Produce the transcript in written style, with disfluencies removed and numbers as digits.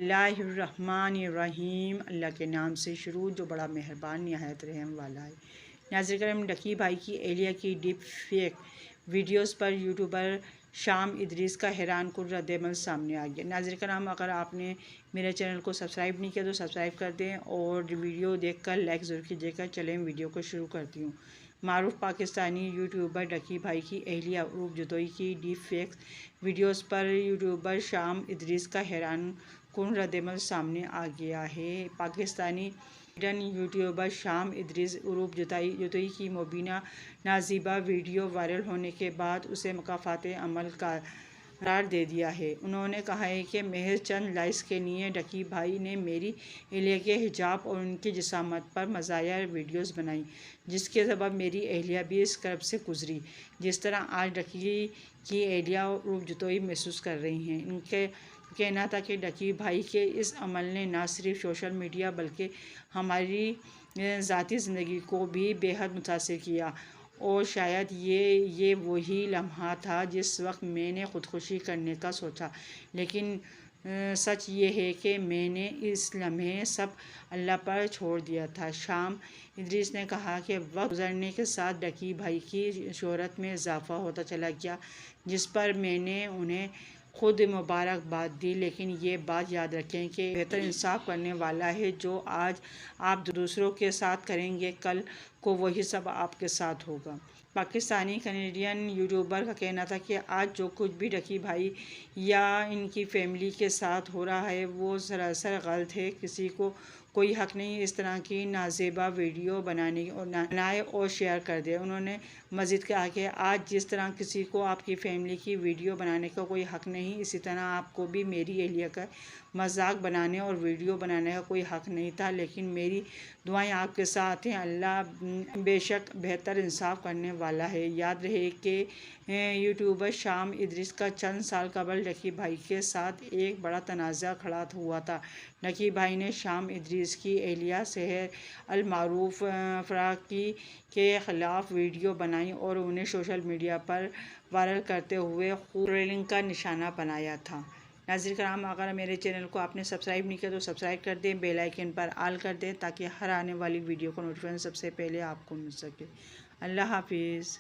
बिस्मिल्लाहिर्रहमानिर्रहीम। अल्लाह के नाम से शुरू जो बड़ा मेहरबान निहायत रहम वाला है। नाज़रीन करम, डकी भाई की एलिया की डीप फेक वीडियोस पर यूट्यूबर शाम इदरीस का हैरान कुन रद्दअमल सामने आ गया। नाज़रीन करम, अगर आपने मेरे चैनल को सब्सक्राइब नहीं किया तो सब्सक्राइब कर दें और वीडियो देखकर लाइक ज़रूर कीजिएगा। चलें वीडियो को शुरू करती हूँ। मारूफ पाकिस्तानी यूट्यूबर डकी भाई की एहलिया रूप जुदोई की डीप फेक वीडियोस पर यूट्यूबर शाम इदरीस का हैरान कुन रद्दअमल सामने आ गया है। पाकिस्तानी यूट्यूबर शाम इदरीस उरूप जुदई की मुबीना नाजीबा वीडियो वायरल होने के बाद उसे मकाफात अमल का करार दे दिया है। उन्होंने कहा है कि महज चंद लाइक्स के लिए डकी भाई ने मेरी एहलिया के हिजाब और उनकी जिसामत पर मज़ाहिर वीडियोस बनाई, जिसके सबब मेरी एहलिया भी इस कर्ब से गुजरी जिस तरह आज डकी की एहलिया रूप जुदोई महसूस कर रही हैं। इनके कहना था कि डकी भाई के इस अमल ने न सिर्फ सोशल मीडिया बल्कि हमारी ज़ाती ज़िंदगी को भी बेहद मुतासिर किया और शायद ये वही लम्हा था जिस वक्त मैंने ख़ुदकुशी करने का सोचा, लेकिन सच ये है कि मैंने इस लम्हे सब अल्लाह पर छोड़ दिया था। शाम इदरीस ने कहा कि वक्त गुजरने के साथ डकी भाई की शोहरत में इजाफ़ा होता चला गया, जिस पर मैंने उन्हें खुद मुबारकबाद दी, लेकिन ये बात याद रखें कि बेहतर इंसाफ करने वाला है। जो आज आप दूसरों के साथ करेंगे, कल को वही सब आपके साथ होगा। पाकिस्तानी कैनेडियन यूट्यूबर का कहना था कि आज जो कुछ भी डकी भाई या इनकी फैमिली के साथ हो रहा है वो सरासर गलत है। किसी को कोई हक़ नहीं इस तरह की नाजेबा वीडियो बनाए और शेयर कर दे। उन्होंने मज़ीद कहा कि आज जिस तरह किसी को आपकी फैमिली की वीडियो बनाने का कोई हक़ नहीं, इसी तरह आपको भी मेरी एहलिया का मजाक बनाने और वीडियो बनाने का कोई हक़ नहीं था, लेकिन मेरी दुआएं आपके साथ हैं। अल्लाह बेशक बेहतर इंसाफ करने वाला है। याद रहे कि यूट्यूबर शाम इदरीस का चंद साल कबल डकी भाई के साथ एक बड़ा तनाज़ा खड़ा हुआ था। डकी भाई ने शाम इदरीस की एहलिया सेहर अल मारूफ फ़राकी के ख़िलाफ़ वीडियो बनाई और उन्हें सोशल मीडिया पर वायरल करते हुए खूब ट्रोलिंग का निशाना बनाया था। नाज़रीन कराम, अगर मेरे चैनल को आपने सब्सक्राइब नहीं किया तो सब्सक्राइब कर दें, बेल आइकन पर ऑल कर दें ताकि हर आने वाली वीडियो को नोटिफिकेशन सबसे पहले आपको मिल सके। अल्लाह हाफिज़।